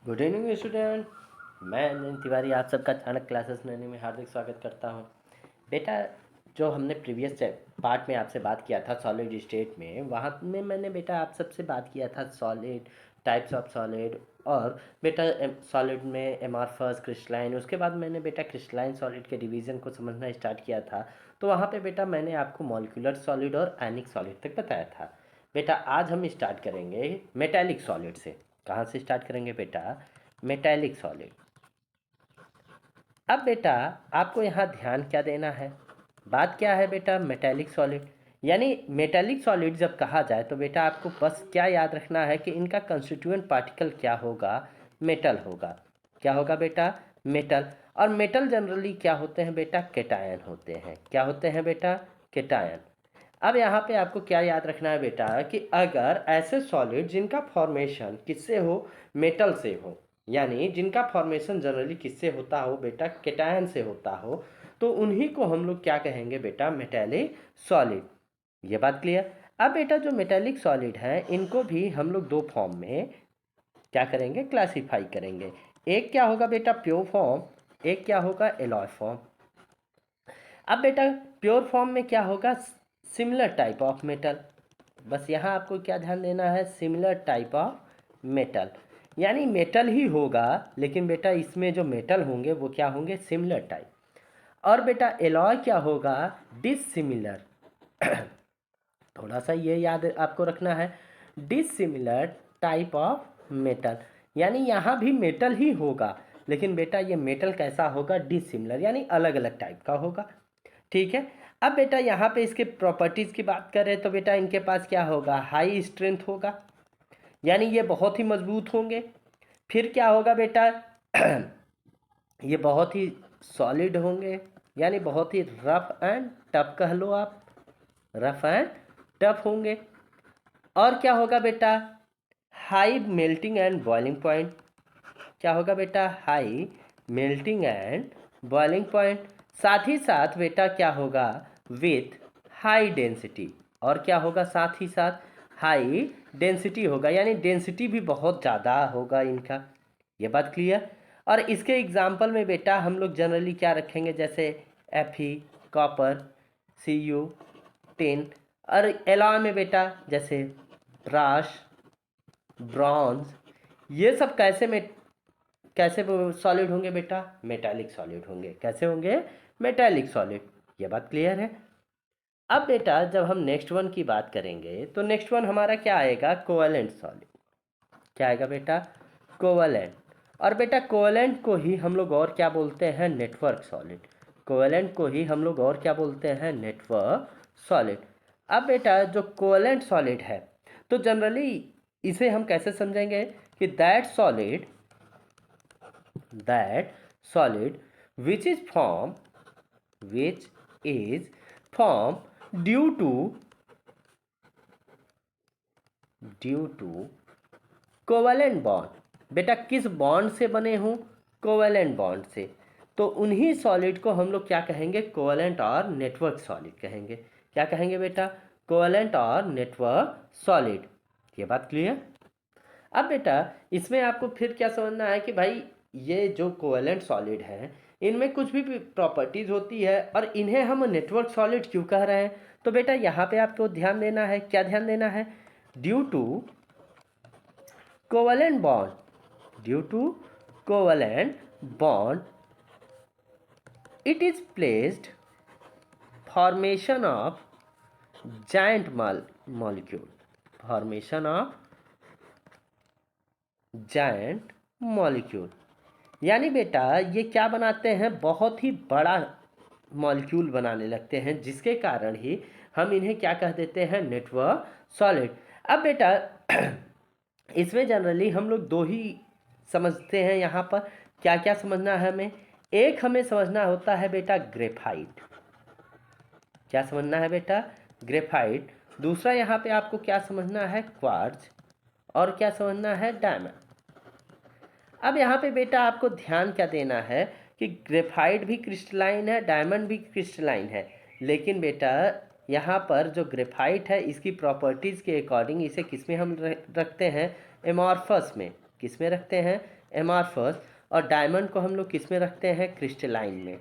Good evening student. मैं अंजन तिवारी आप सबका चाणक्य क्लासेस लेने में हार्दिक स्वागत करता हूं। बेटा, जो हमने प्रीवियस पार्ट में आपसे बात किया था सॉलिड स्टेट में, वहाँ में मैंने बेटा आप सबसे बात किया था सॉलिड, टाइप्स ऑफ सॉलिड, और बेटा सॉलिड में एमॉर्फस, क्रिस्टलाइन। उसके बाद मैंने बेटा क्रिस्टलाइन सॉलिड के डिवीज़न को समझना स्टार्ट किया था। तो वहाँ पे बेटा मैंने आपको मॉलिक्यूलर सॉलिड और आयनिक सॉलिड तक बताया था। बेटा आज हम स्टार्ट करेंगे मेटालिक सॉलिड से। कहाँ से स्टार्ट करेंगे बेटा? Metallic solid. अब बेटा आपको यहाँ ध्यान क्या देना है? बात क्या है बेटा? Metallic solid. यानी मेटालिक सॉलिड जब कहा जाए तो बेटा आपको बस क्या याद रखना है कि इनका कंस्टिट्यूएंट पार्टिकल क्या होगा? मेटल होगा। क्या होगा बेटा? मेटल। और मेटल जनरली क्या होते हैं बेटा? केटायन होते हैं। क्या होते हैं बेटा? केटायन। अब यहाँ पे आपको क्या याद रखना है बेटा कि अगर ऐसे सॉलिड जिनका फॉर्मेशन किससे हो? मेटल से हो, यानी जिनका फॉर्मेशन जनरली किससे होता हो बेटा? केटायन से होता हो, तो उन्हीं को हम लोग क्या कहेंगे बेटा? Metallic solid. ये बात क्लियर? अब बेटा जो मेटालिक सॉलिड है इनको भी हम लोग दो फॉर्म में क्या करेंगे? क्लासीफाई करेंगे। एक क्या होगा बेटा? Pure form. एक क्या होगा? Alloy form. अब बेटा प्योर फॉर्म में क्या होगा? Similar type of metal. बस यहाँ आपको क्या ध्यान देना है? सिमिलर टाइप ऑफ मेटल, यानी मेटल ही होगा, लेकिन बेटा इसमें जो मेटल होंगे वो क्या होंगे? Similar type. और बेटा एलॉय क्या होगा? डिसिमिलर। थोड़ा सा ये याद आपको रखना है, डिसिमिलर टाइप ऑफ मेटल, यानी यहाँ भी मेटल ही होगा, लेकिन बेटा ये मेटल कैसा होगा? डिसिमिलर, यानी अलग अलग टाइप का होगा। ठीक है। अब बेटा यहाँ पे इसके प्रॉपर्टीज़ की बात करें तो बेटा इनके पास क्या होगा? हाई स्ट्रेंथ होगा, यानी ये बहुत ही मजबूत होंगे। फिर क्या होगा बेटा? ये बहुत ही सॉलिड होंगे, यानी बहुत ही रफ एंड टफ कह लो आप, रफ एंड टफ होंगे। और क्या होगा बेटा? High melting and boiling point. क्या होगा बेटा? High melting and boiling point. साथ ही साथ बेटा क्या होगा? With high density. और क्या होगा? साथ ही साथ हाई डेंसिटी होगा, यानी डेंसिटी भी बहुत ज़्यादा होगा इनका। ये बात क्लियर? और इसके एग्जाम्पल में बेटा हम लोग जनरली क्या रखेंगे? जैसे Fe, कॉपर, Cu, टिन। और एलॉय में बेटा जैसे ब्राश, ब्रॉन्ज, ये सब कैसे सॉलिड होंगे बेटा? मेटालिक सॉलिड होंगे। कैसे होंगे? Metallic solid. ये बात क्लियर है? अब बेटा जब हम नेक्स्ट वन की बात करेंगे तो नेक्स्ट वन हमारा क्या आएगा? Covalent solid. क्या आएगा बेटा? कोवैलेंट। और बेटा कोवैलेंट को ही हम लोग और क्या बोलते हैं? Network solid. कोवैलेंट को ही हम लोग और क्या बोलते हैं? Network solid. अब बेटा जो कोवैलेंट सॉलिड है तो जनरली इसे हम कैसे समझेंगे कि that solid which is formed due to covalent bond. बेटा किस बॉन्ड से बने हूँ? कोवैलेंट बॉन्ड से। तो उन्हीं सॉलिड को हम लोग क्या कहेंगे? कोवैलेंट और नेटवर्क सॉलिड कहेंगे। क्या कहेंगे बेटा? कोवैलेंट और नेटवर्क सॉलिड। ये बात क्लियर? अब बेटा इसमें आपको फिर क्या समझना है कि भाई ये जो कोवैलेंट सॉलिड हैं इनमें कुछ भी प्रॉपर्टीज़ होती है और इन्हें हम नेटवर्क सॉलिड क्यों कह रहे हैं? तो बेटा यहाँ पे आपको ध्यान देना है। क्या ध्यान देना है? Due to covalent bond. Due to covalent bond it is placed formation of giant molecule, formation of giant molecule, यानी बेटा ये क्या बनाते हैं? बहुत ही बड़ा मॉलिक्यूल बनाने लगते हैं, जिसके कारण ही हम इन्हें क्या कह देते हैं? Network solid. अब बेटा इसमें जनरली हम लोग दो ही समझते हैं। यहाँ पर क्या क्या समझना है हमें? एक हमें समझना होता है बेटा ग्रेफाइट। क्या समझना है बेटा? ग्रेफाइट। दूसरा यहाँ पे आपको क्या समझना है? क्वार्ट्ज। और क्या समझना है? डायमंड। अब यहाँ पे बेटा आपको ध्यान क्या देना है कि ग्रेफाइट भी क्रिस्टलाइन है, डायमंड भी क्रिस्टलाइन है, लेकिन बेटा यहाँ पर जो ग्रेफाइट है इसकी प्रॉपर्टीज़ के अकॉर्डिंग इसे किस में हम रखते हैं? एमॉर्फस में। किस में रखते हैं? एमार्फस, और डायमंड को हम लोग किस में रखते हैं, क्रिस्टलाइन में।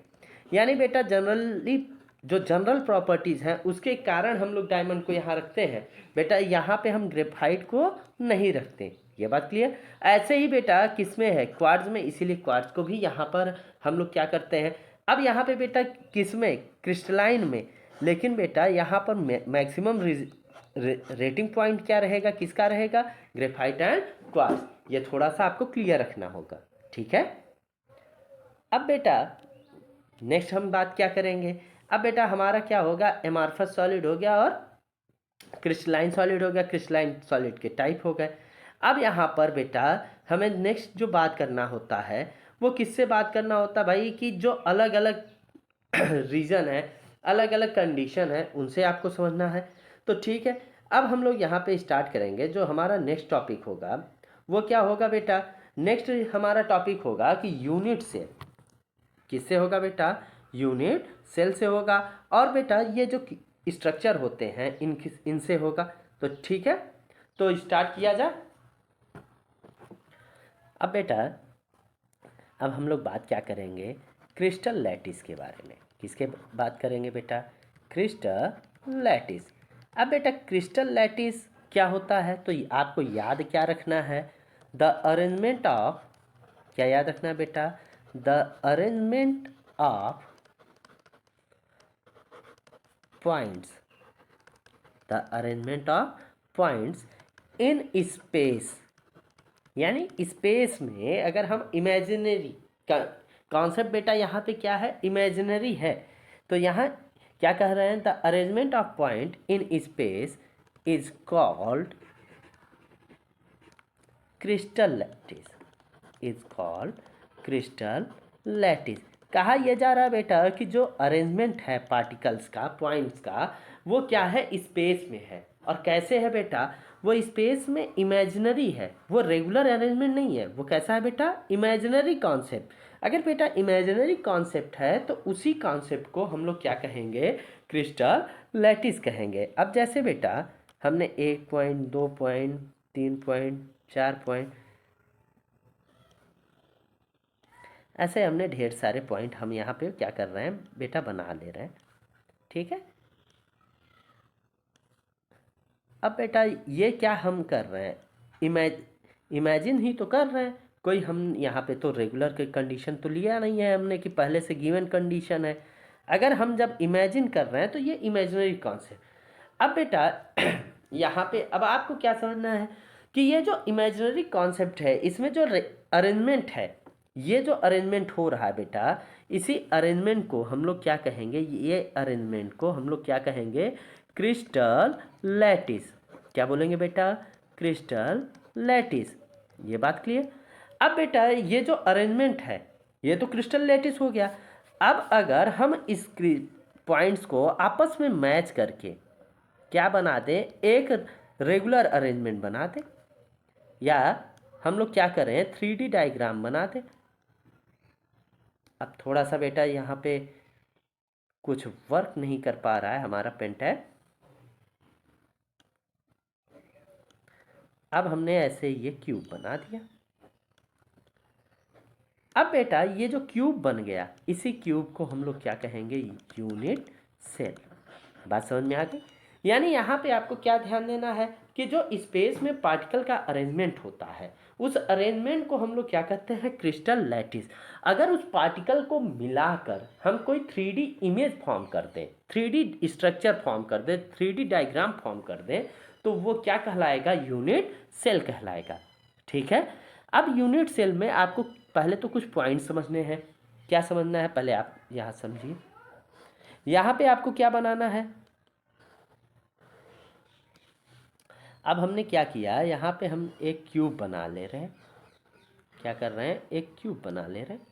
यानी बेटा जनरली जो जनरल प्रॉपर्टीज़ हैं उसके कारण हम लोग डायमंड को यहाँ रखते हैं बेटा, यहाँ पे हम ग्रेफाइट को नहीं रखते। ये बात क्लियर। ऐसे ही बेटा किस में है, क्वार्ट्ज में, इसीलिए क्वार्ट्ज को भी यहाँ पर हम लोग क्या करते हैं। अब यहाँ पे बेटा किस में, क्रिस्टलाइन में, लेकिन बेटा यहाँ पर मैक्सिमम रेटिंग पॉइंट क्या रहेगा, किसका रहेगा, ग्रेफाइट एंड क्वार्ट्ज। ये थोड़ा सा आपको क्लियर रखना होगा, ठीक है। अब बेटा नेक्स्ट हम बात क्या करेंगे, अब बेटा हमारा क्या होगा, एमार्फस सॉलिड हो गया और क्रिस्टलाइन सॉलिड हो गया, क्रिस्टलाइन सॉलिड के टाइप हो गए। अब यहाँ पर बेटा हमें नेक्स्ट जो बात करना होता है वो किससे बात करना होता है भाई, कि जो अलग अलग रीजन है, अलग अलग कंडीशन है, उनसे आपको समझना है। तो ठीक है, अब हम लोग यहाँ पे स्टार्ट करेंगे। जो हमारा नेक्स्ट टॉपिक होगा वो क्या होगा बेटा, नेक्स्ट हमारा टॉपिक होगा कि यूनिट सेल। किससे होगा बेटा, यूनिट सेल से होगा। और बेटा ये जो स्ट्रक्चर होते हैं इनसे होगा। तो ठीक है, तो स्टार्ट किया जाए। अब बेटा अब हम लोग बात क्या करेंगे, क्रिस्टल लैटिस के बारे में। किसके बात करेंगे बेटा, क्रिस्टल लैटिस। अब बेटा क्रिस्टल लैटिस क्या होता है, तो आपको याद क्या रखना है, द अरेंजमेंट ऑफ, क्या याद रखना है बेटा, the arrangement of points, the arrangement of points in space. यानी स्पेस में अगर हम इमेजिनरी का कॉन्सेप्ट बेटा यहाँ पे क्या है, इमेजिनरी है, तो यहाँ क्या कह रहे हैं, the arrangement of point in space is called crystal lattice, is called crystal lattice. कहा यह जा रहा है बेटा कि जो अरेंजमेंट है पार्टिकल्स का, पॉइंट्स का, वो क्या है, स्पेस में है। और कैसे है बेटा, वो स्पेस में इमेजिनरी है, वो रेगुलर अरेंजमेंट नहीं है। वो कैसा है बेटा, इमेजिनरी कॉन्सेप्ट। अगर बेटा इमेजिनरी कॉन्सेप्ट है तो उसी कॉन्सेप्ट को हम लोग क्या कहेंगे, क्रिस्टल लैटिस कहेंगे। अब जैसे बेटा हमने 1 पॉइंट, 2 पॉइंट, 3 पॉइंट, 4 पॉइंट, ऐसे हमने ढेर सारे पॉइंट हम यहाँ पे क्या कर रहे हैं बेटा, बना ले रहे हैं, ठीक है। अब बेटा ये क्या हम कर रहे हैं, इमेजिन ही तो कर रहे हैं। कोई हम यहाँ पे तो रेगुलर के कंडीशन तो लिया नहीं है हमने कि पहले से गिवन कंडीशन है। अगर हम जब इमेजिन कर रहे हैं तो ये इमेजिनरी कॉन्सेप्ट। अब बेटा यहाँ पे अब आपको क्या समझना है कि ये जो इमेजिनरी कॉन्सेप्ट है इसमें जो अरेंजमेंट है, ये जो अरेंजमेंट हो रहा है बेटा, इसी अरेंजमेंट को हम लोग क्या कहेंगे, ये अरेंजमेंट को हम लोग क्या कहेंगे, क्रिस्टल लैटिस। क्या बोलेंगे बेटा, क्रिस्टल लैटिस। ये बात क्लियर। अब बेटा ये जो अरेंजमेंट है ये तो क्रिस्टल लैटिस हो गया। अब अगर हम इस पॉइंट्स को आपस में मैच करके क्या बना दें, एक रेगुलर अरेंजमेंट बना दें, या हम लोग क्या करें 3D डायग्राम बना दें। अब थोड़ा सा बेटा यहाँ पे कुछ वर्क नहीं कर पा रहा है हमारा पेन टैब। अब हमने ऐसे ये क्यूब बना दिया। अब बेटा ये जो क्यूब बन गया, इसी क्यूब को हम लोग क्या कहेंगे, यूनिट सेल। बात समझ में आ गई। यानी यहाँ पे आपको क्या ध्यान देना है कि जो स्पेस में पार्टिकल का अरेंजमेंट होता है उस अरेंजमेंट को हम लोग क्या कहते हैं, क्रिस्टल लैटिस। अगर उस पार्टिकल को मिलाकर हम कोई 3D इमेज फॉर्म कर दें, 3D स्ट्रक्चर फॉर्म कर दें, 3D डायग्राम फॉर्म कर दें, तो वो क्या कहलाएगा, यूनिट सेल कहलाएगा, ठीक है। अब यूनिट सेल में आपको पहले तो कुछ पॉइंट समझने हैं। क्या समझना है, पहले आप यहाँ समझिए। यहाँ पे आपको क्या बनाना है, अब हमने क्या किया, यहाँ पे हम एक क्यूब बना ले रहे हैं। क्या कर रहे हैं, एक क्यूब बना ले रहे हैं।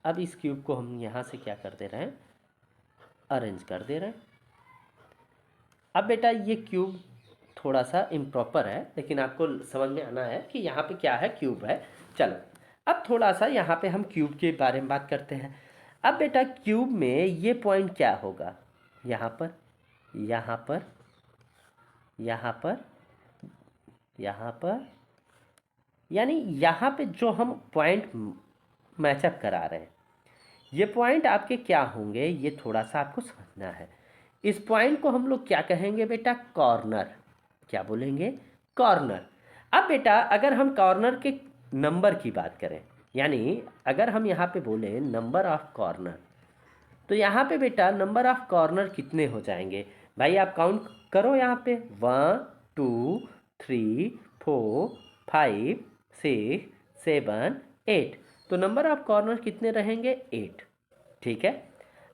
अब इस क्यूब को हम यहाँ से क्या कर दे रहे हैं, अरेंज कर दे रहे हैं। अब बेटा ये क्यूब थोड़ा सा इम्प्रॉपर है, लेकिन आपको समझ में आना है कि यहाँ पे क्या है, क्यूब है। चलो अब थोड़ा सा यहाँ पे हम क्यूब के बारे में बात करते हैं। अब बेटा क्यूब में ये पॉइंट क्या होगा, यहाँ पर, यहाँ पर, यहाँ पर, यहाँ पर, यानी यहाँ पे जो हम पॉइंट मैचअप करा रहे हैं, ये पॉइंट आपके क्या होंगे, ये थोड़ा सा आपको समझना है। इस पॉइंट को हम लोग क्या कहेंगे बेटा, कॉर्नर। क्या बोलेंगे, कॉर्नर। अब बेटा अगर हम कॉर्नर के नंबर की बात करें, यानी अगर हम यहाँ पे बोले नंबर ऑफ कॉर्नर, तो यहाँ पे बेटा नंबर ऑफ कॉर्नर कितने हो जाएंगे भाई, आप काउंट करो यहाँ पे, 1 2 3 4 5 6 7 8। तो नंबर ऑफ कॉर्नर कितने रहेंगे, 8। ठीक है।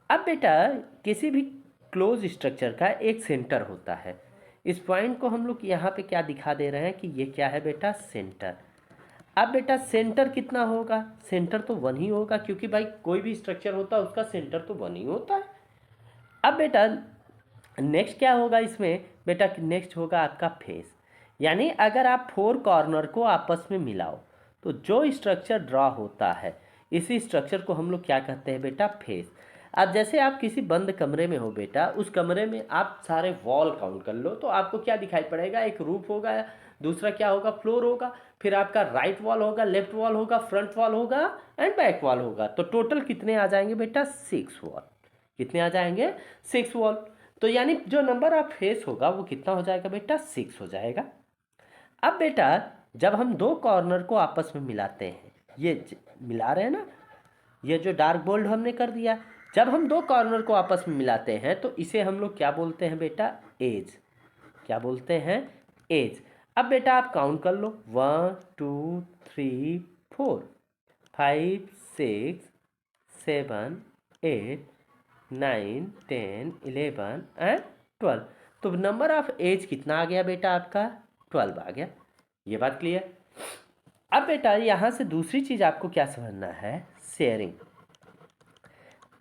अब बेटा किसी भी क्लोज स्ट्रक्चर का एक सेंटर होता है। इस पॉइंट को हम लोग यहाँ पे क्या दिखा दे रहे हैं कि ये क्या है बेटा, सेंटर। अब बेटा सेंटर कितना होगा, सेंटर तो 1 ही होगा, क्योंकि भाई कोई भी स्ट्रक्चर होता है उसका सेंटर तो 1 ही होता है। अब बेटा नेक्स्ट क्या होगा इसमें बेटा, नेक्स्ट होगा आपका फेस। यानी अगर आप 4 कॉर्नर को आपस में मिलाओ तो जो स्ट्रक्चर ड्रॉ होता है, इसी स्ट्रक्चर को हम लोग क्या कहते हैं बेटा, फेस। अब जैसे आप किसी बंद कमरे में हो बेटा, उस कमरे में आप सारे वॉल काउंट कर लो तो आपको क्या दिखाई पड़ेगा, एक रूफ होगा, दूसरा क्या होगा, फ्लोर होगा, फिर आपका राइट वॉल होगा, लेफ्ट वॉल होगा, फ्रंट वॉल होगा एंड बैक वॉल होगा। तो टोटल कितने आ जाएंगे बेटा, 6 वॉल। कितने आ जाएंगे, 6 वॉल। तो यानी जो नंबर ऑफ फेस होगा वो कितना हो जाएगा बेटा, 6 हो जाएगा। अब बेटा जब हम दो कॉर्नर को आपस में मिलाते हैं, मिला रहे हैं ना, ये जो डार्क बोल्ड हमने कर दिया, जब हम दो कॉर्नर को आपस में मिलाते हैं तो इसे हम लोग क्या बोलते हैं बेटा, एज। क्या बोलते हैं, एज। अब बेटा आप काउंट कर लो, 1 2 3 4 5 6 7 8 9 10 11 एंड 12। तो नंबर ऑफ एज कितना आ गया बेटा आपका, 12 आ गया। ये बात क्लियर। अब बेटा यहाँ से दूसरी चीज़ आपको क्या समझना है, शेयरिंग।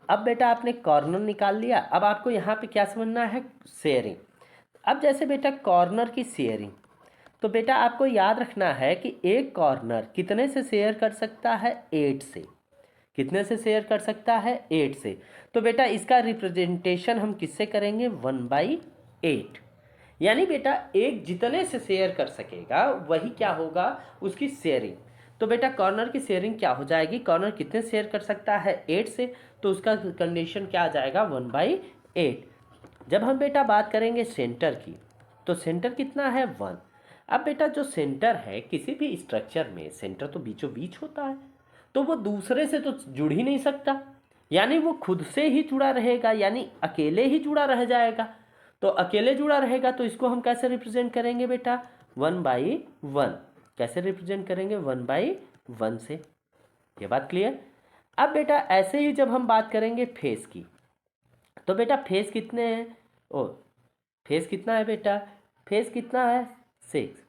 अब बेटा आपने कॉर्नर निकाल लिया, अब आपको यहाँ पे क्या समझना है, शेयरिंग। अब जैसे बेटा कॉर्नर की शेयरिंग, तो बेटा आपको याद रखना है कि एक कॉर्नर कितने से शेयर कर सकता है, 8 से। कितने से शेयर कर सकता है, 8 से। तो बेटा इसका रिप्रेजेंटेशन हम किससे करेंगे, 1/8। यानी बेटा एक जितने से शेयर कर सकेगा वही क्या होगा, उसकी शेयरिंग। तो बेटा कॉर्नर की शेयरिंग क्या हो जाएगी, कॉर्नर कितने शेयर कर सकता है, 8 से, तो उसका कंडीशन क्या आ जाएगा, 1/8। जब हम बेटा बात करेंगे सेंटर की, तो सेंटर कितना है, 1। अब बेटा जो सेंटर है किसी भी स्ट्रक्चर में, सेंटर तो बीचों बीच होता है, तो वो दूसरे से तो जुड़ ही नहीं सकता, यानी वो खुद से ही जुड़ा रहेगा, यानी अकेले ही जुड़ा रह जाएगा। तो अकेले जुड़ा रहेगा तो इसको हम कैसे रिप्रेजेंट करेंगे बेटा, 1/1। कैसे रिप्रेजेंट करेंगे, 1/1 से। ये बात क्लियर। अब बेटा ऐसे ही जब हम बात करेंगे फेस की, तो बेटा फेस कितने हैं, ओ फेस कितना है बेटा, फेस कितना है, 6।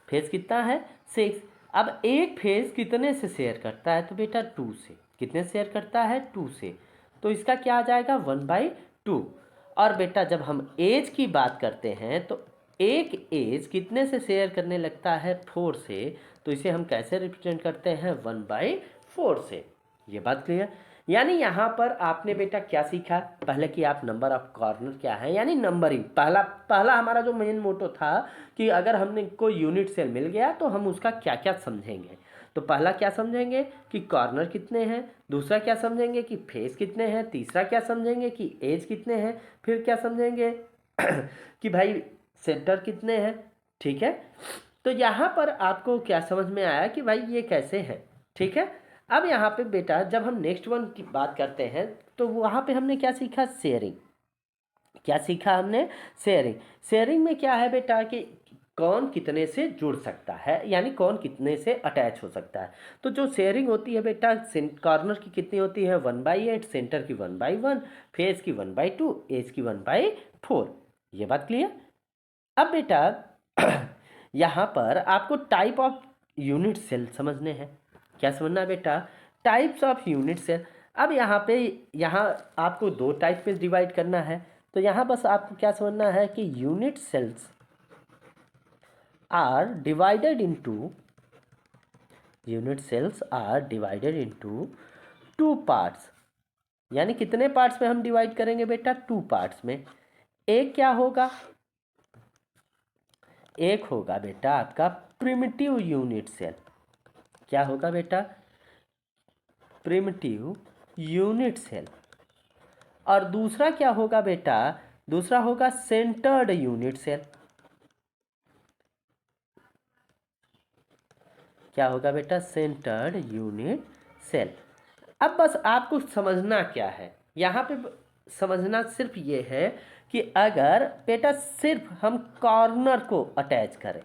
फेस कितना है, 6। अब एक फेस कितने से शेयर करता है, तो बेटा 2 से। कितने से शेयर करता है, 2 से। तो इसका क्या आ जाएगा, 1/2। और बेटा जब हम एज की बात करते हैं तो एक एज कितने से शेयर करने लगता है, 4 से। तो इसे हम कैसे रिप्रेजेंट करते हैं, 1/4 से। ये बात क्लियर। यानी यहाँ पर आपने बेटा क्या सीखा, पहले कि आप नंबर ऑफ कॉर्नर क्या है, यानी नंबरिंग। पहला पहला हमारा जो मेन मोटो था कि अगर हमने कोई यूनिट सेल मिल गया तो हम उसका क्या क्या समझेंगे। तो पहला क्या समझेंगे कि कॉर्नर कितने हैं, दूसरा क्या समझेंगे कि फेस कितने हैं, तीसरा क्या समझेंगे कि एज कितने हैं, फिर क्या समझेंगे कि भाई सेंटर कितने हैं। ठीक है। तो यहाँ पर आपको क्या समझ में आया कि भाई ये कैसे है। ठीक है। अब यहाँ पे बेटा जब हम नेक्स्ट वन की बात करते हैं तो वहाँ पे हमने क्या सीखा, शेयरिंग। क्या सीखा हमने, शेयरिंग। शेयरिंग में क्या है बेटा कि कौन कितने से जुड़ सकता है, यानी कौन कितने से अटैच हो सकता है। तो जो शेयरिंग होती है बेटा, कॉर्नर की कितनी होती है, 1/8, सेंटर की 1/1, फेस की 1/2, एज की 1/4। ये बात क्लियर। अब बेटा यहाँ पर आपको टाइप ऑफ यूनिट सेल समझने हैं। क्या समझना है बेटा, टाइप्स ऑफ यूनिट सेल। अब यहाँ आपको 2 टाइप में डिवाइड करना है। तो यहाँ बस आपको क्या समझना है कि unit cells are divided into two parts. यानी कितने पार्ट्स में हम डिवाइड करेंगे बेटा, 2 पार्ट्स में। एक क्या होगा, एक होगा बेटा आपका प्रिमिटिव यूनिट सेल। क्या होगा बेटा? Primitive unit cell. और दूसरा क्या होगा बेटा? दूसरा होगा सेंटर्ड यूनिट सेल। क्या होगा बेटा? Centred unit cell. अब बस आपको समझना क्या है यहाँ पे? समझना सिर्फ ये है कि अगर बेटा सिर्फ हम कॉर्नर को अटैच करें,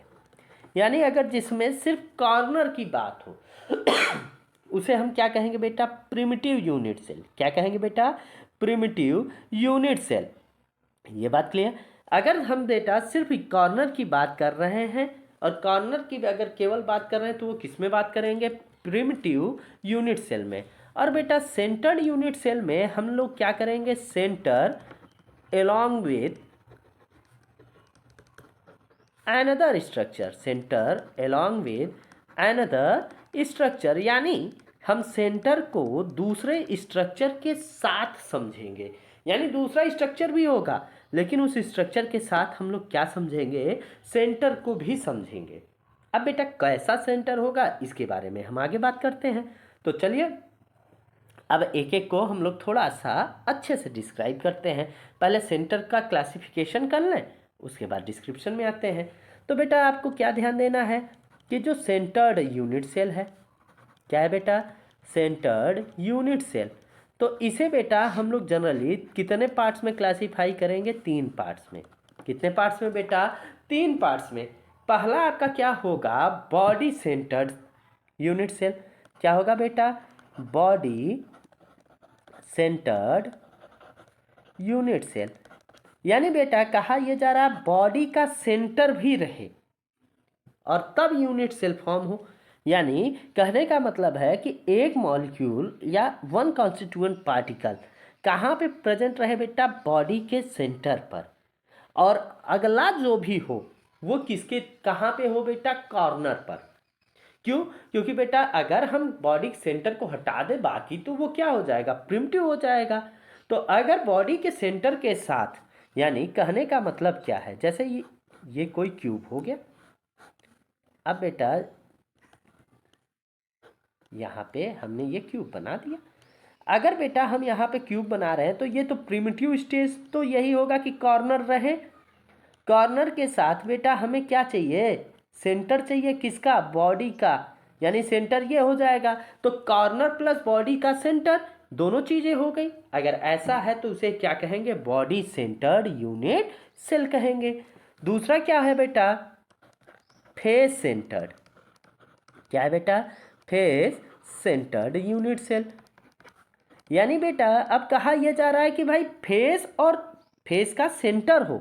यानी अगर जिसमें सिर्फ कॉर्नर की बात हो उसे हम क्या कहेंगे बेटा? Primitive unit cell. क्या कहेंगे बेटा? Primitive unit cell. ये बात क्लियर? अगर हम बेटा सिर्फ कॉर्नर की बात कर रहे हैं, और कॉर्नर की अगर केवल बात कर रहे हैं तो वो किस में बात करेंगे? प्रिमिटिव यूनिट सेल में। और बेटा सेंटर्ड यूनिट सेल में हम लोग क्या करेंगे? Centre along with another structure, centre along with another structure, यानी हम सेंटर को दूसरे स्ट्रक्चर के साथ समझेंगे। यानी दूसरा स्ट्रक्चर भी होगा लेकिन उस स्ट्रक्चर के साथ हम लोग क्या समझेंगे? सेंटर को भी समझेंगे। अब बेटा कैसा सेंटर होगा इसके बारे में हम आगे बात करते हैं। तो चलिए अब एक एक को हम लोग थोड़ा सा अच्छे से डिस्क्राइब करते हैं। पहले सेंटर का क्लासिफिकेशन कर लें, उसके बाद डिस्क्रिप्शन में आते हैं। तो बेटा आपको क्या ध्यान देना है कि जो सेंटर्ड यूनिट सेल है, क्या है बेटा? Centred unit cell. तो इसे बेटा हम लोग जनरली कितने पार्ट्स में क्लासीफाई करेंगे? 3 पार्ट्स में। कितने पार्ट्स में बेटा? 3 पार्ट्स में। पहला आपका क्या होगा? Body centred unit cell. क्या होगा बेटा? Body centred unit cell. यानी बेटा कहा यह जा रहा है बॉडी का सेंटर भी रहे और तब यूनिट सेल फॉर्म हो। यानी कहने का मतलब है कि एक मॉलिक्यूल या वन कॉन्स्टिट्यूएंट पार्टिकल कहाँ पे प्रेजेंट रहे बेटा? बॉडी के सेंटर पर। और अगला जो भी हो वो किसके कहाँ पे हो बेटा? कॉर्नर पर। क्यों? क्योंकि बेटा अगर हम बॉडी सेंटर को हटा दे बाकी तो वो क्या हो जाएगा? प्रिमिटिव हो जाएगा। तो अगर बॉडी के सेंटर के साथ, यानी कहने का मतलब क्या है? जैसे ये कोई क्यूब हो गया। अब बेटा यहाँ पे हमने ये क्यूब बना दिया। अगर बेटा हम यहाँ पे क्यूब बना रहे हैं तो ये तो प्रिमिटिव स्टेज तो यही होगा कि कॉर्नर रहे। कॉर्नर के साथ बेटा हमें क्या चाहिए? सेंटर चाहिए। किसका? बॉडी का। यानी सेंटर ये हो जाएगा। तो कॉर्नर प्लस बॉडी का सेंटर, दोनों चीजें हो गई। अगर ऐसा है तो उसे क्या कहेंगे? बॉडी सेंटर्ड यूनिट सेल कहेंगे। दूसरा क्या है बेटा? Face centred. क्या है बेटा? Face centred unit cell. यानी बेटा अब कहा यह जा रहा है कि भाई फेस और फेस का सेंटर हो।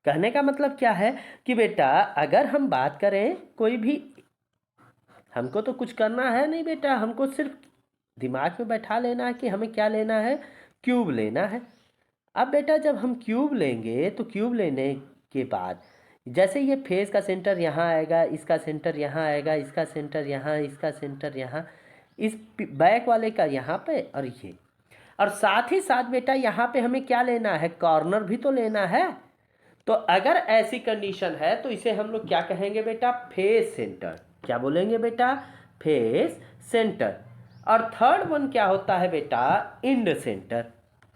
कहने का मतलब क्या है कि बेटा अगर हम बात करें कोई भी, हमको तो कुछ करना है नहीं बेटा, हमको सिर्फ दिमाग में बैठा लेना है कि हमें क्या लेना है? क्यूब लेना है। अब बेटा जब हम क्यूब लेंगे तो क्यूब लेने के बाद जैसे ये फेस का सेंटर यहाँ आएगा, इसका सेंटर यहाँ आएगा, इसका सेंटर यहाँ, इसका सेंटर यहाँ, इस बैक वाले का यहाँ पे, और ये, और साथ ही साथ बेटा यहाँ पे हमें क्या लेना है? कॉर्नर भी तो लेना है। तो अगर ऐसी कंडीशन है तो इसे हम लोग क्या कहेंगे बेटा? Face centre. क्या बोलेंगे बेटा? Face centre. और थर्ड वन क्या होता है बेटा? End centre.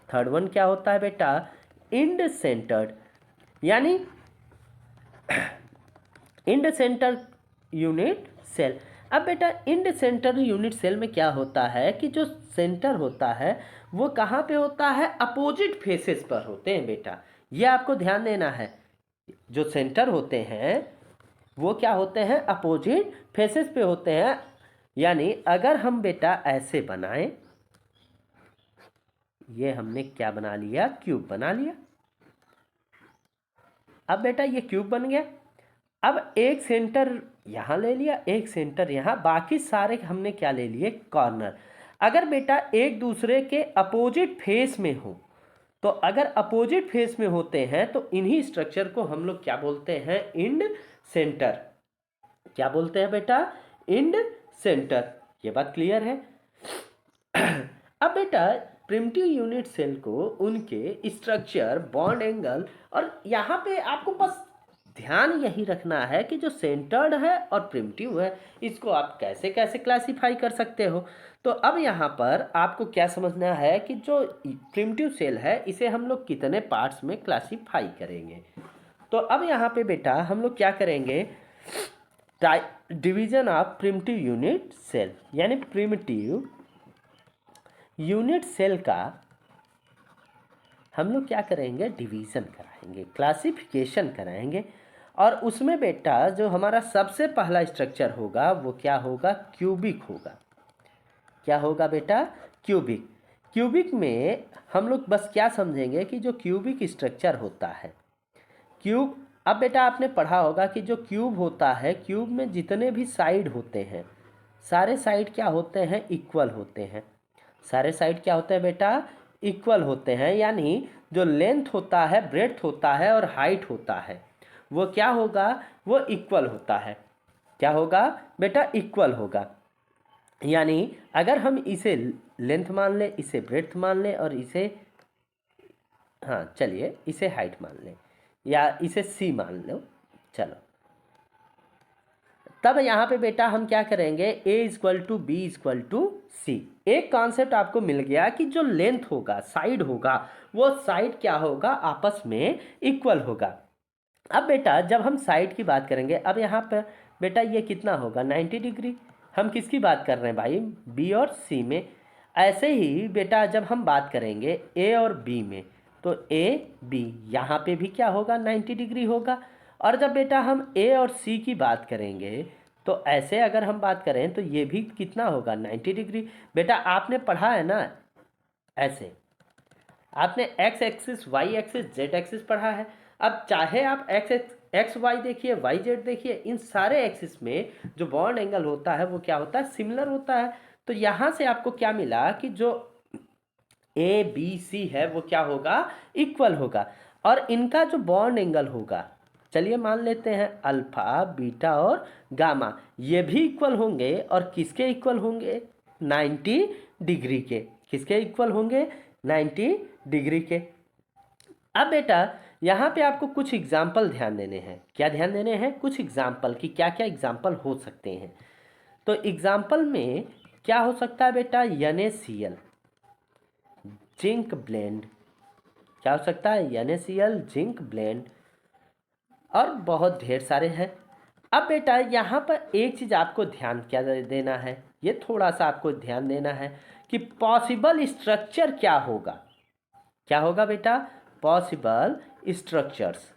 थर्ड वन क्या होता है बेटा? End centred. यानी इंड सेंटर यूनिट सेल। अब बेटा इंड सेंटर यूनिट सेल में क्या होता है कि जो सेंटर होता है वो कहाँ पे होता है? अपोजिट फेसेस पर होते हैं बेटा। ये आपको ध्यान देना है। जो सेंटर होते हैं वो क्या होते हैं? अपोजिट फेसेस पे होते हैं। यानी अगर हम बेटा ऐसे बनाएं, ये हमने क्या बना लिया? क्यूब बना लिया। अब बेटा ये क्यूब बन गया। अब एक सेंटर यहाँ ले लिया, एक सेंटर यहाँ, बाकी सारे हमने क्या ले लिए? कॉर्नर। अगर बेटा एक दूसरे के अपोजिट फेस में हो, तो अगर अपोजिट फेस में होते हैं तो इन्हीं स्ट्रक्चर को हम लोग क्या बोलते हैं? End centre. क्या बोलते हैं बेटा? End centre. ये बात क्लियर है? अब बेटा प्रिमिटिव यूनिट सेल को उनके स्ट्रक्चर, बॉन्ड एंगल, और यहाँ पे आपको बस ध्यान यही रखना है कि जो सेंटर्ड है और प्रिमिटिव है इसको आप कैसे कैसे क्लासिफाई कर सकते हो। तो अब यहाँ पर आपको क्या समझना है कि जो प्रिमिटिव सेल है इसे हम लोग कितने पार्ट्स में क्लासिफाई करेंगे। तो अब यहाँ पे बेटा हम लोग क्या करेंगे, division of primitive unit cell, यानी प्रिमिटिव यूनिट सेल का हम लोग क्या करेंगे, डिवीज़न कराएंगे, क्लासिफिकेशन कराएंगे। और उसमें बेटा जो हमारा सबसे पहला स्ट्रक्चर होगा वो क्या होगा, क्यूबिक होगा। क्या होगा बेटा, क्यूबिक। क्यूबिक में हम लोग बस क्या समझेंगे कि जो क्यूबिक स्ट्रक्चर होता है, क्यूब, अब बेटा आपने पढ़ा होगा कि जो क्यूब होता है, क्यूब में जितने भी साइड होते हैं सारे साइड क्या होते हैं, इक्वल होते हैं। सारे साइड क्या होते हैं बेटा, इक्वल होते हैं। यानी जो लेंथ होता है, ब्रेड्थ होता है और हाइट होता है वो क्या होगा, वो इक्वल होता है। क्या होगा बेटा, इक्वल होगा। यानी अगर हम इसे लेंथ मान लें, इसे ब्रेड्थ मान लें और इसे, हाँ चलिए इसे हाइट मान लें या इसे सी मान लो, चलो, तब यहाँ पे बेटा हम क्या करेंगे, a equal to B equal to C. एक कॉन्सेप्ट आपको मिल गया कि जो लेंथ होगा, साइड होगा, वो साइड क्या होगा, आपस में इक्वल होगा। अब बेटा जब हम साइड की बात करेंगे, अब यहाँ पर बेटा ये कितना होगा, 90 डिग्री। हम किसकी बात कर रहे हैं भाई, बी और सी में। ऐसे ही बेटा जब हम बात करेंगे ए और बी में, तो ए बी यहाँ पे भी क्या होगा, 90 डिग्री होगा। और जब बेटा हम ए और सी की बात करेंगे तो ऐसे अगर हम बात करें तो ये भी कितना होगा, 90 डिग्री। बेटा आपने पढ़ा है ना, ऐसे आपने X axis, Y axis, Z axis पढ़ा है। अब चाहे आप एक्स वाई देखिए, वाई जेड देखिए, इन सारे एक्सिस में जो बॉन्ड एंगल होता है वो क्या होता है, सिमिलर होता है। तो यहाँ से आपको क्या मिला कि जो ए बी सी है वो क्या होगा, इक्वल होगा। और इनका जो बॉन्ड एंगल होगा, चलिए मान लेते हैं अल्फा, बीटा और गामा, ये भी इक्वल होंगे। और किसके इक्वल होंगे, 90 डिग्री के। किसके इक्वल होंगे, 90 डिग्री के। अब बेटा यहाँ पे आपको कुछ एग्जाम्पल ध्यान देने हैं। क्या ध्यान देने हैं, कुछ एग्जाम्पल कि क्या क्या एग्जाम्पल हो सकते हैं। तो एग्जाम्पल में क्या हो सकता है बेटा, NaCl, जिंक ब्लेंड। क्या हो सकता है, NaCl, जिंक ब्लेंड, और बहुत ढेर सारे हैं। अब बेटा यहाँ पर एक चीज़ आपको ध्यान क्या देना है, ये थोड़ा सा आपको ध्यान देना है कि पॉसिबल स्ट्रक्चर क्या होगा। क्या होगा बेटा, पॉसिबल स्ट्रक्चर्स।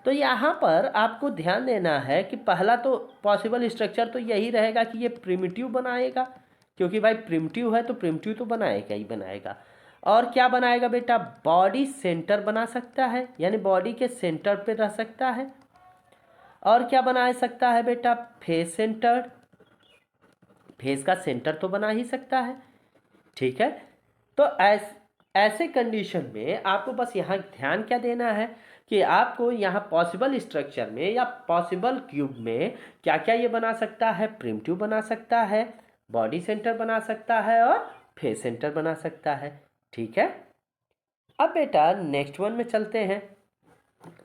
तो यहाँ पर आपको ध्यान देना है कि पहला तो पॉसिबल स्ट्रक्चर तो यही रहेगा कि ये प्रिमिटिव बनाएगा, क्योंकि भाई प्रिमिटिव है तो प्रिमिटिव तो बनाएगा ही बनाएगा। और क्या बनाएगा बेटा, बॉडी सेंटर बना सकता है, यानी बॉडी के सेंटर पे रह सकता है। और क्या बना सकता है बेटा, फेस सेंटर, फेस का सेंटर तो बना ही सकता है। ठीक है, तो ऐसे कंडीशन में आपको बस यहाँ ध्यान क्या देना है कि आपको यहाँ पॉसिबल स्ट्रक्चर में या पॉसिबल क्यूब में क्या क्या ये बना सकता है, प्रिमिटिव बना सकता है, बॉडी सेंटर बना सकता है और फेस सेंटर बना सकता है। ठीक है, अब बेटा नेक्स्ट वन में चलते हैं।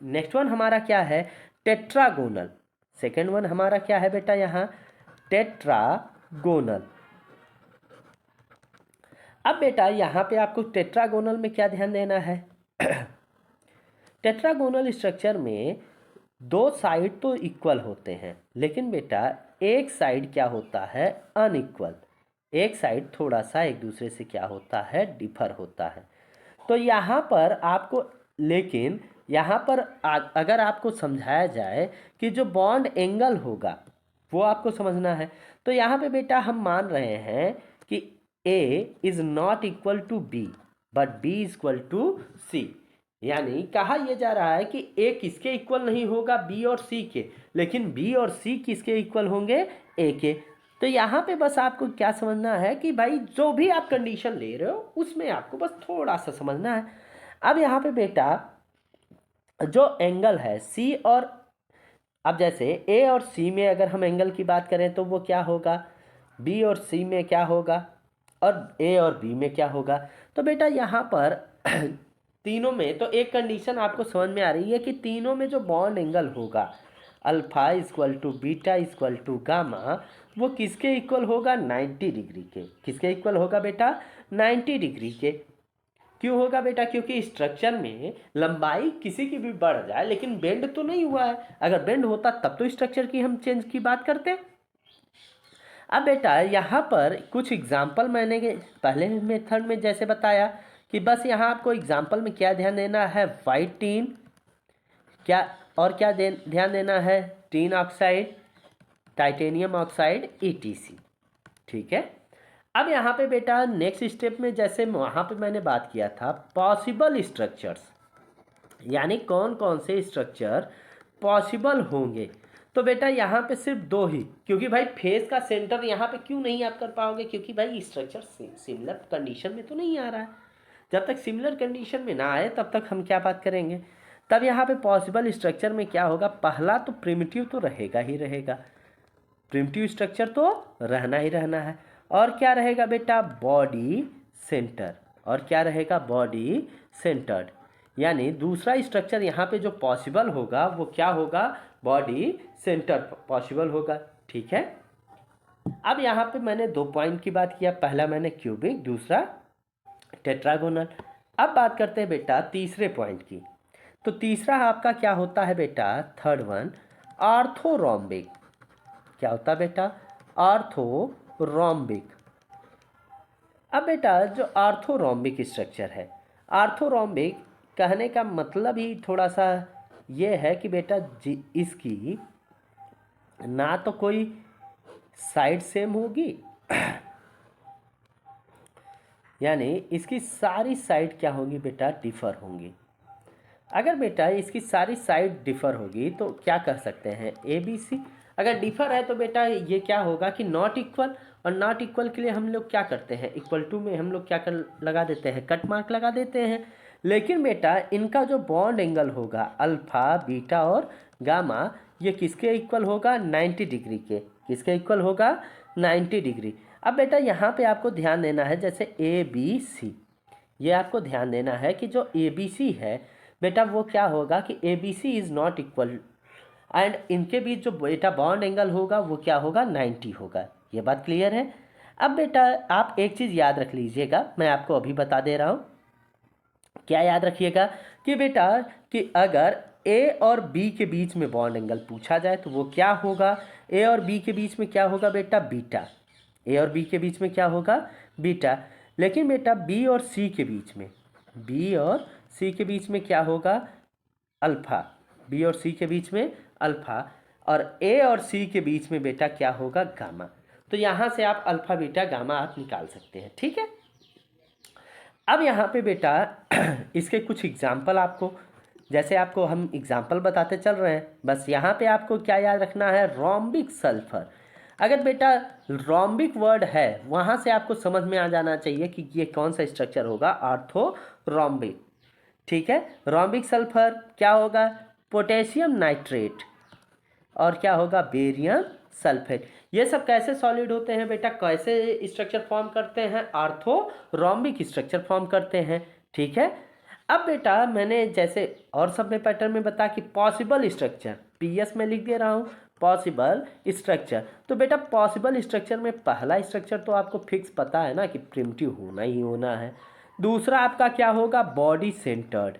नेक्स्ट वन हमारा क्या है, टेट्रागोनल। सेकेंड वन हमारा क्या है बेटा, यहाँ टेट्रागोनल। अब बेटा यहाँ पे आपको टेट्रागोनल में क्या ध्यान देना है, टेट्रागोनल स्ट्रक्चर में दो साइड तो इक्वल होते हैं, लेकिन बेटा एक साइड क्या होता है, अनइक्वल। एक साइड थोड़ा सा एक दूसरे से क्या होता है, डिफर होता है। तो यहाँ पर आपको, लेकिन यहाँ पर अगर आपको समझाया जाए कि जो बॉन्ड एंगल होगा वो आपको समझना है। तो यहाँ पे बेटा हम मान रहे हैं कि A is not equal to B but B is equal to C। यानी कहा यह जा रहा है कि A किसके इक्वल नहीं होगा, B और C के, लेकिन B और C किसके इक्वल होंगे, A के। तो यहाँ पे बस आपको क्या समझना है कि भाई जो भी आप कंडीशन ले रहे हो उसमें आपको बस थोड़ा सा समझना है। अब यहाँ पे बेटा जो एंगल है C और, अब जैसे A और C में अगर हम एंगल की बात करें तो वो क्या होगा, B और C में क्या होगा और A और B में क्या होगा। तो बेटा यहाँ पर तीनों में तो एक कंडीशन आपको समझ में आ रही है कि तीनों में जो बॉन्ड एंगल होगा alpha equal to beta equal to gamma, वो किसके इक्वल होगा? 90 डिग्री के। किसके इक्वल होगा बेटा? 90 डिग्री के। क्यों होगा बेटा? क्योंकि स्ट्रक्चर में लंबाई किसी की भी बढ़ जाए लेकिन बेंड तो नहीं हुआ है। अगर बेंड होता तब तो स्ट्रक्चर की हम चेंज की बात करते। अब बेटा यहाँ पर कुछ एग्जाम्पल मैंने पहले मेथड में जैसे बताया कि बस यहाँ आपको एग्जाम्पल में क्या ध्यान देना है? वाइट टीन, क्या और क्या ध्यान देना है? Tin oxide, titanium oxide, ETC। ठीक है। अब यहाँ पे बेटा नेक्स्ट स्टेप में जैसे वहाँ पे मैंने बात किया था पॉसिबल स्ट्रक्चर्स, यानी कौन कौन से स्ट्रक्चर पॉसिबल होंगे। तो बेटा यहाँ पे सिर्फ दो ही, क्योंकि भाई फेस का सेंटर यहाँ पे क्यों नहीं आप कर पाओगे? क्योंकि भाई स्ट्रक्चर सिमिलर कंडीशन में तो नहीं आ रहा है। जब तक सिमिलर कंडीशन में ना आए तब तक हम क्या बात करेंगे? तब यहाँ पे पॉसिबल स्ट्रक्चर में क्या होगा? पहला तो प्रिमिटिव तो रहेगा ही रहेगा, प्रिमिटिव स्ट्रक्चर तो रहना ही रहना है। और क्या रहेगा बेटा? Body centre. और क्या रहेगा? Body centred. यानी दूसरा स्ट्रक्चर यहाँ पे जो पॉसिबल होगा वो क्या होगा? बॉडी सेंटर पॉसिबल होगा। ठीक है। अब यहाँ पे मैंने दो पॉइंट की बात किया, पहला मैंने क्यूबिक, दूसरा टेट्रागोनल। अब बात करते हैं बेटा तीसरे पॉइंट की। तो तीसरा आपका क्या होता है बेटा? Third one, orthorhombic. क्या होता है बेटा? ऑर्थोरोम्बिक। अब बेटा जो ऑर्थोरोम्बिक स्ट्रक्चर है, ऑर्थोरोम्बिक कहने का मतलब ही थोड़ा सा ये है कि बेटा इसकी ना तो कोई साइड सेम होगी यानी इसकी सारी साइड क्या होंगी बेटा? डिफर होंगी। अगर बेटा इसकी सारी साइड डिफर होगी तो क्या कह सकते हैं? ABC। अगर डिफर है तो बेटा ये क्या होगा कि नॉट इक्वल, और नॉट इक्वल के लिए हम लोग क्या करते हैं? इक्वल टू में हम लोग क्या कर लगा देते हैं? कट मार्क लगा देते हैं। लेकिन बेटा इनका जो बॉन्ड एंगल होगा अल्फा, बीटा और गामा, ये किसके इक्वल होगा? 90 डिग्री के। किसके इक्वल होगा? 90 डिग्री। अब बेटा यहाँ पे आपको ध्यान देना है, जैसे ABC, ये आपको ध्यान देना है कि जो ABC है बेटा वो क्या होगा कि ABC is not equal, and इनके बीच जो बेटा बॉन्ड एंगल होगा वो क्या होगा? 90 होगा। ये बात क्लियर है। अब बेटा आप एक चीज़ याद रख लीजिएगा, मैं आपको अभी बता दे रहा हूँ। क्या याद रखिएगा कि बेटा कि अगर A और B के बीच में बॉन्ड एंगल पूछा जाए तो वो क्या होगा? A और B के बीच में क्या होगा बेटा? बीटा। A और B के बीच में क्या होगा? बीटा। लेकिन बेटा B और C के बीच में, B और C के बीच में क्या होगा? अल्फा। B और C के बीच में अल्फा, और A और C के बीच में बेटा क्या होगा? गामा। तो यहाँ से आप अल्फा बीटा गामा आप निकाल सकते हैं। ठीक है। अब यहाँ पे बेटा इसके कुछ एग्जाम्पल आपको, जैसे आपको हम एग्जाम्पल बताते चल रहे हैं, बस यहाँ पे आपको क्या याद रखना है? Rhombic sulphur. अगर बेटा रोम्बिक वर्ड है वहाँ से आपको समझ में आ जाना चाहिए कि ये कौन सा स्ट्रक्चर होगा? ऑर्थोरोम्बिक। ठीक है। रोम्बिक सल्फर क्या होगा? Potassium nitrate. और क्या होगा? Barium sulphate. ये सब कैसे सॉलिड होते हैं बेटा? कैसे स्ट्रक्चर फॉर्म करते हैं? ऑर्थोरोम्बिक स्ट्रक्चर फॉर्म करते हैं। ठीक है। अब बेटा मैंने जैसे और सब में पैटर्न में बता कि पॉसिबल स्ट्रक्चर, PS में लिख दे रहा हूँ पॉसिबल स्ट्रक्चर। तो बेटा पॉसिबल स्ट्रक्चर में पहला स्ट्रक्चर तो आपको फिक्स पता है ना कि प्रिमिटिव होना ही होना है। दूसरा आपका क्या होगा? बॉडी सेंटर्ड,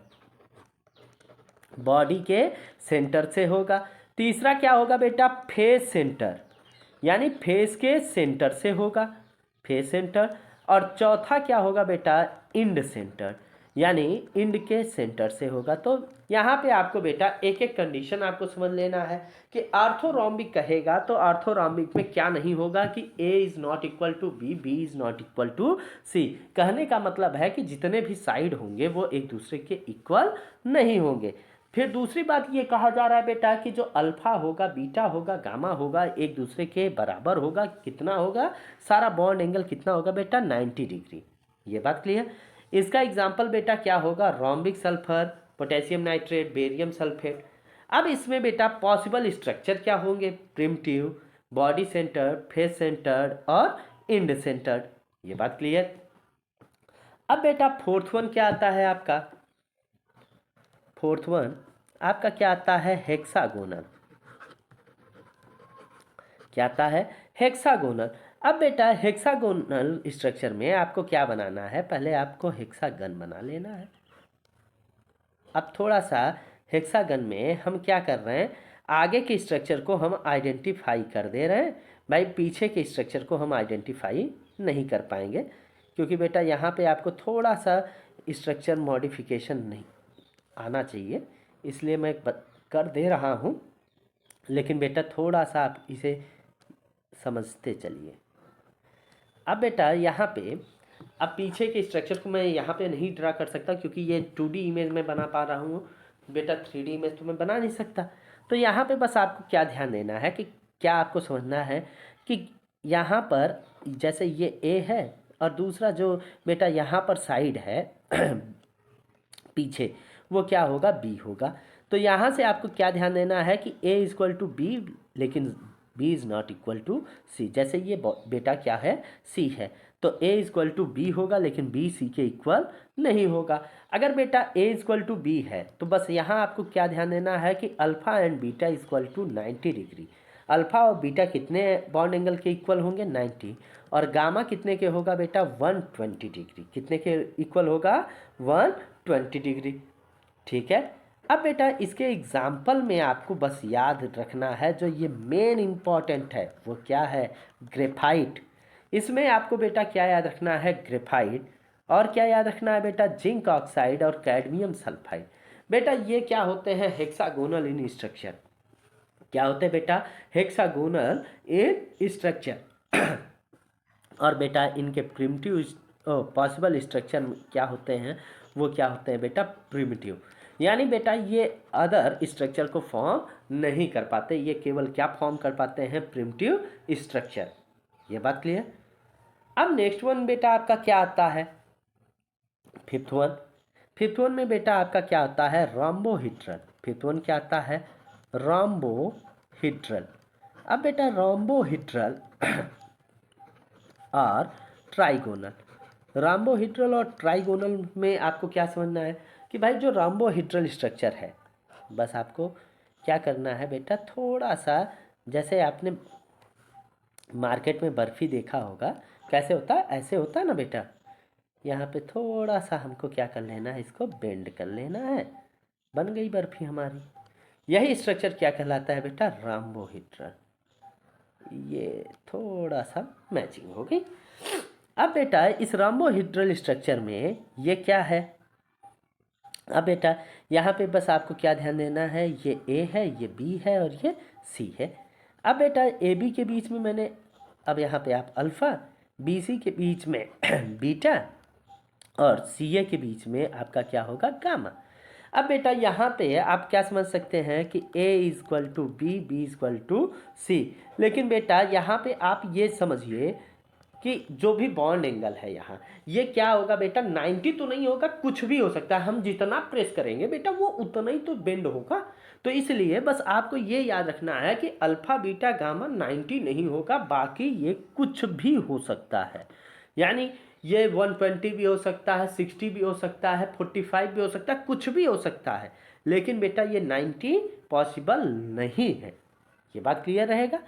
बॉडी के सेंटर से होगा। तीसरा क्या होगा बेटा? फेस सेंटर, यानी फेस के सेंटर से होगा, फेस सेंटर। और चौथा क्या होगा बेटा? इंड सेंटर, यानी इंड के सेंटर से होगा। तो यहाँ पे आपको बेटा एक एक कंडीशन आपको समझ लेना है कि ऑर्थोरोम्बिक कहेगा तो ऑर्थोरोम्बिक में क्या नहीं होगा कि A is not equal to B, B is not equal to C। कहने का मतलब है कि जितने भी साइड होंगे वो एक दूसरे के इक्वल नहीं होंगे। फिर दूसरी बात ये कहा जा रहा है बेटा कि जो अल्फा होगा, बीटा होगा, गामा होगा, एक दूसरे के बराबर होगा। कितना होगा? सारा बॉन्ड एंगल कितना होगा बेटा? 90 डिग्री। ये बात क्लियर। इसका एग्जाम्पल बेटा क्या होगा? Rhombic sulphur, potassium nitrate, barium sulphate. अब इसमें बेटा पॉसिबल स्ट्रक्चर क्या होंगे? Primitive, body centred, face centred और इंड सेंटर्ड। ये बात क्लियर। अब बेटा फोर्थ वन क्या आता है आपका? फोर्थ वन आपका क्या आता है, हेक्सागोनल। क्या आता है, हेक्सागोनल। अब बेटा हेक्सागोनल स्ट्रक्चर में आपको क्या बनाना है, पहले आपको हेक्सागन बना लेना है। अब थोड़ा सा हेक्सागन में हम क्या कर रहे हैं, आगे के स्ट्रक्चर को हम आइडेंटिफाई कर दे रहे हैं भाई, पीछे के स्ट्रक्चर को हम आइडेंटिफाई नहीं कर पाएंगे, क्योंकि बेटा यहाँ पे आपको थोड़ा सा स्ट्रक्चर मॉडिफिकेशन नहीं आना चाहिए, इसलिए मैं कर दे रहा हूँ, लेकिन बेटा थोड़ा सा आप इसे समझते चलिए। अब बेटा यहाँ पे अब पीछे के स्ट्रक्चर को मैं यहाँ पे नहीं ड्रा कर सकता, क्योंकि ये 2D इमेज में बना पा रहा हूँ बेटा, 3D इमेज तो मैं बना नहीं सकता। तो यहाँ पे बस आपको क्या ध्यान देना है कि क्या आपको समझना है कि यहाँ पर जैसे ये A है और दूसरा जो बेटा यहाँ पर साइड है पीछे, वो क्या होगा, बी होगा। तो यहाँ से आपको क्या ध्यान देना है कि A इक्वल टू बी, लेकिन B is not equal to C. जैसे ये बेटा क्या है, C है, तो A इक्वल टू बी होगा, लेकिन B C के इक्वल नहीं होगा। अगर बेटा A इक्वल टू बी है तो बस यहाँ आपको क्या ध्यान देना है कि alpha and beta equal to 90 degree. Alpha और बीटा कितने बॉन्ड एंगल के इक्वल होंगे, 90, और गामा कितने के होगा बेटा, 120 डिग्री। कितने के इक्वल होगा, 120 डिग्री। ठीक है। अब बेटा इसके एग्जाम्पल में आपको बस याद रखना है, जो ये मेन इम्पॉर्टेंट है वो क्या है, ग्रेफाइट। इसमें आपको बेटा क्या याद रखना है, ग्रेफाइट, और क्या याद रखना है बेटा, जिंक ऑक्साइड और कैडमियम सल्फाइड। बेटा ये क्या होते हैं, हेक्सागोनल इन स्ट्रक्चर। क्या होते हैं बेटा, हेक्सागोनल इन स्ट्रक्चर। और बेटा इनके प्रिमिटिव पॉसिबल स्ट्रक्चर क्या होते हैं, वो क्या होते हैं बेटा, प्रिमिटिव। यानी बेटा ये अदर स्ट्रक्चर को फॉर्म नहीं कर पाते, ये केवल क्या फॉर्म कर पाते हैं, प्रिमिटिव स्ट्रक्चर। ये बात क्लियर। अब नेक्स्ट वन बेटा आपका क्या आता है, फिफ्थ वन। फिफ्थ वन में बेटा आपका क्या आता है, रोम्बोहीड्रल। फिफ्थ वन क्या आता है, रोम्बोहीड्रल। अब बेटा रोम्बोहीड्रल और ट्राइगोनल। रोम्बोहीड्रल और ट्राइगोनल में आपको क्या समझना है कि भाई जो रोम्बोहीड्रल स्ट्रक्चर है, बस आपको क्या करना है बेटा, थोड़ा सा जैसे आपने मार्केट में बर्फ़ी देखा होगा कैसे होता है, ऐसे होता है ना बेटा, यहाँ पे थोड़ा सा हमको क्या कर लेना है, इसको बेंड कर लेना है, बन गई बर्फ़ी हमारी। यही स्ट्रक्चर क्या कहलाता है बेटा, रोम्बोहीड्रल। ये थोड़ा सा मैचिंग हो गई। अब बेटा इस रोम्बोहीड्रल स्ट्रक्चर में ये क्या है, अब बेटा यहाँ पे बस आपको क्या ध्यान देना है, ये A है, ये B है और ये C है। अब बेटा ए बी के बीच में मैंने, अब यहाँ पे आप अल्फ़ा, बी सी के बीच में बीटा, और सी ए के बीच में आपका क्या होगा, गामा। अब बेटा यहाँ पे आप क्या समझ सकते हैं कि A equal to B, B equal to C, लेकिन बेटा यहाँ पे आप ये समझिए कि जो भी बॉन्ड एंगल है यहाँ, ये क्या होगा बेटा, 90 तो नहीं होगा, कुछ भी हो सकता है। हम जितना प्रेस करेंगे बेटा वो उतना ही तो बेंड होगा। तो इसलिए बस आपको ये याद रखना है कि अल्फा बीटा गामा 90 नहीं होगा, बाकी ये कुछ भी हो सकता है। यानी ये 120 भी हो सकता है, 60 भी हो सकता है, 45 भी हो सकता है, कुछ भी हो सकता है, लेकिन बेटा ये 90 पॉसिबल नहीं है। ये बात क्लियर रहेगा।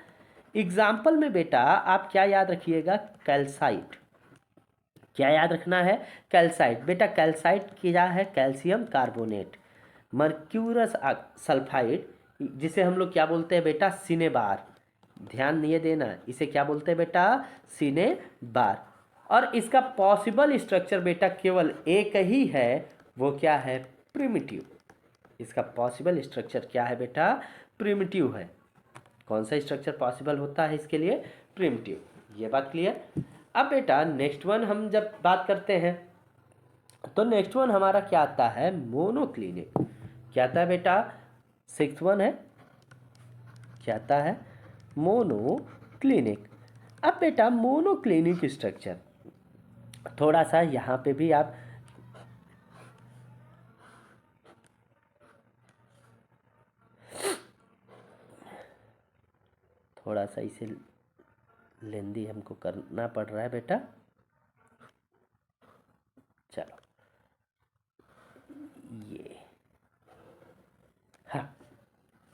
एग्जाम्पल में बेटा आप क्या याद रखिएगा, कैल्साइट। क्या याद रखना है, कैल्साइट। बेटा कैल्साइट क्या है, कैल्शियम कार्बोनेट। मर्क्यूरस सल्फाइड, जिसे हम लोग क्या बोलते हैं बेटा, सिनेबार। ध्यान ये देना, इसे क्या बोलते हैं बेटा, सिनेबार। और इसका पॉसिबल स्ट्रक्चर बेटा केवल एक ही है, वो क्या है, प्रिमिटिव। इसका पॉसिबल स्ट्रक्चर क्या है बेटा, प्रिमिटिव है। कौन सा स्ट्रक्चर पॉसिबल होता है इसके लिए, प्रिमिटिव। ये बात क्लियर। अब बेटा नेक्स्ट वन हम जब बात करते हैं तो नेक्स्ट वन हमारा क्या आता है, मोनोक्लिनिक। क्या आता है बेटा, सिक्स वन है, क्या आता है, मोनोक्लिनिक। अब बेटा मोनोक्लिनिक स्ट्रक्चर, थोड़ा सा यहाँ पे भी आप थोड़ा सा इसे लेंदी हमको करना पड़ रहा है बेटा। चलो ये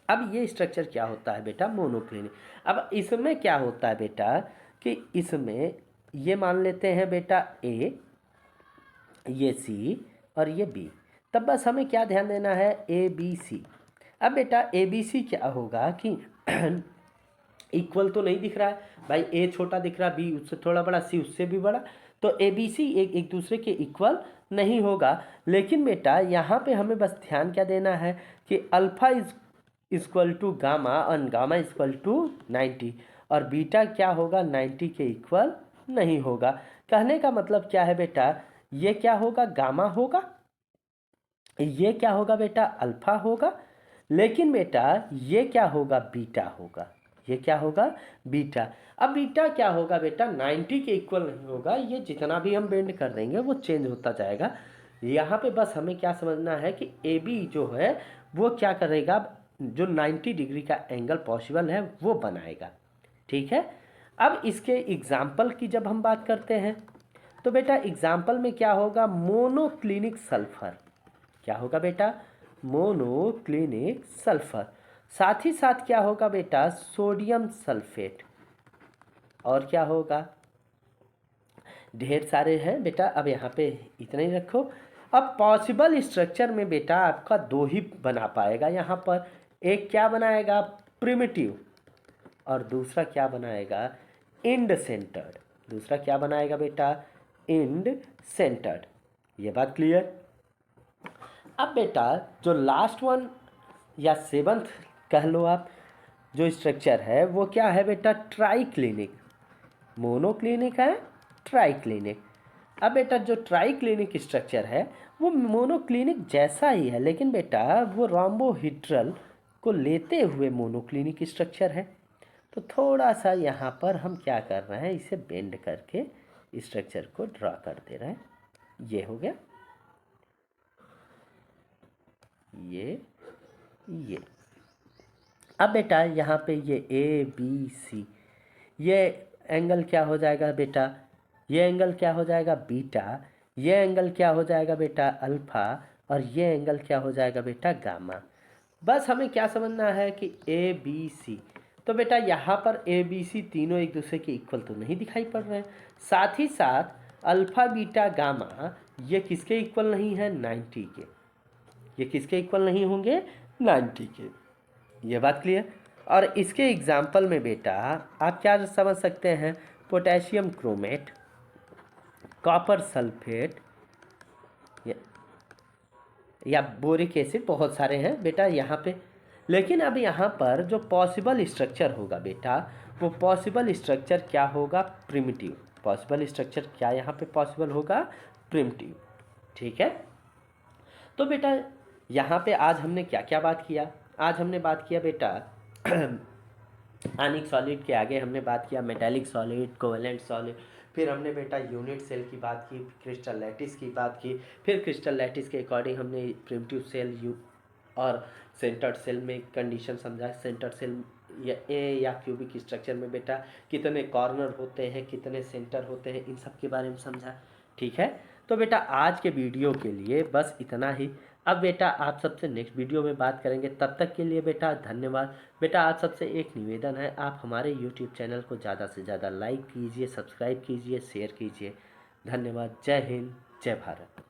अब ये स्ट्रक्चर क्या होता है बेटा, मोनोक्लिनिक। अब इसमें क्या होता है बेटा कि इसमें ये मान लेते हैं बेटा ए, ये सी और ये बी। तब बस हमें क्या ध्यान देना है, ए बी सी। अब बेटा ए बी सी क्या होगा कि इक्वल तो नहीं दिख रहा है भाई, ए छोटा दिख रहा है, बी उससे थोड़ा बड़ा, सी उससे भी बड़ा, तो ए बी सी एक एक दूसरे के इक्वल नहीं होगा। लेकिन बेटा यहाँ पे हमें बस ध्यान क्या देना है कि alpha is equal to gamma और गामा इक्वल टू 90, और बीटा क्या होगा, 90 के इक्वल नहीं होगा। कहने का मतलब क्या है बेटा, ये क्या होगा, गामा होगा, ये क्या होगा बेटा, अल्फा होगा, लेकिन बेटा ये क्या होगा, बीटा होगा, ये क्या होगा, बीटा। अब बीटा क्या होगा बेटा, 90 के इक्वल नहीं होगा, ये जितना भी हम बेंड कर देंगे वो चेंज होता जाएगा। यहाँ पे बस हमें क्या समझना है कि ए बी जो है वो क्या करेगा, जो 90 डिग्री का एंगल पॉसिबल है वो बनाएगा। ठीक है। अब इसके एग्जाम्पल की जब हम बात करते हैं तो बेटा एग्जाम्पल में क्या होगा, मोनोक्लिनिक सल्फर। क्या होगा बेटा, मोनोक्लिनिक सल्फर। साथ ही साथ क्या होगा बेटा, सोडियम सल्फेट। और क्या होगा, ढेर सारे हैं बेटा, अब यहाँ पे इतना ही रखो। अब पॉसिबल स्ट्रक्चर में बेटा आपका दो ही बना पाएगा यहाँ पर, एक क्या बनाएगा, प्रिमिटिव, और दूसरा क्या बनाएगा, इंड सेंटर्ड। दूसरा क्या बनाएगा बेटा, इंड सेंटर्ड। ये बात क्लियर। अब बेटा जो लास्ट वन या सेवंथ कह लो आप, जो स्ट्रक्चर है वो क्या है बेटा, ट्राई क्लिनिक। मोनोक्लिनिक है, ट्राई क्लिनिक। अब बेटा जो ट्राई क्लिनिक स्ट्रक्चर है वो मोनोक्लिनिक जैसा ही है, लेकिन बेटा वो रोम्बोहेड्रल को लेते हुए मोनोक्लिनिक स्ट्रक्चर है। तो थोड़ा सा यहाँ पर हम क्या कर रहे हैं, इसे बेंड करके स्ट्रक्चर को ड्रा कर दे रहे हैं। ये हो गया, ये। अब बेटा यहाँ पे ये ए बी सी, ये एंगल क्या हो जाएगा बेटा, ये एंगल क्या हो जाएगा, बीटा। ये एंगल क्या हो जाएगा बेटा, अल्फा। और ये एंगल क्या हो जाएगा बेटा, गामा। बस हमें क्या समझना है कि ए बी सी। तो बेटा यहाँ पर ए बी सी तीनों एक दूसरे के इक्वल तो नहीं दिखाई पड़ रहे हैं। साथ ही साथ अल्फा बीटा गामा ये किसके इक्वल नहीं है, 90 के। ये किसके इक्वल नहीं होंगे, 90 के। ये बात क्लियर। और इसके एग्जाम्पल में बेटा आप क्या समझ सकते हैं, पोटेशियम क्रोमेट, कॉपर सल्फेट या बोरिक एसिड, बहुत सारे हैं बेटा यहाँ पे। लेकिन अब यहाँ पर जो पॉसिबल स्ट्रक्चर होगा बेटा, वो पॉसिबल स्ट्रक्चर क्या होगा, प्रिमिटिव। पॉसिबल स्ट्रक्चर क्या यहाँ पे पॉसिबल होगा, प्रिमिटिव। ठीक है। तो बेटा यहाँ पे आज हमने क्या क्या बात किया, आज हमने बात किया बेटा आयनिक सॉलिड के आगे हमने बात किया मेटालिक सॉलिड, कोवेलेंट सॉलिड, फिर हमने बेटा यूनिट सेल की बात की, क्रिस्टल लैटिस की बात की, फिर क्रिस्टल लैटिस के अकॉर्डिंग हमने प्रिमिटिव सेल और सेंटर्ड सेल में कंडीशन समझा। सेंटर्ड सेल या क्यूबिक स्ट्रक्चर में बेटा कितने कॉर्नर होते हैं, कितने सेंटर होते हैं, इन सब के बारे में समझा। ठीक है। तो बेटा आज के वीडियो के लिए बस इतना ही। अब बेटा आप सबसे नेक्स्ट वीडियो में बात करेंगे, तब तक के लिए बेटा धन्यवाद। बेटा आप सबसे एक निवेदन है, आप हमारे यूट्यूब चैनल को ज़्यादा से ज़्यादा लाइक कीजिए, सब्सक्राइब कीजिए, शेयर कीजिए। धन्यवाद। जय हिंद, जय भारत।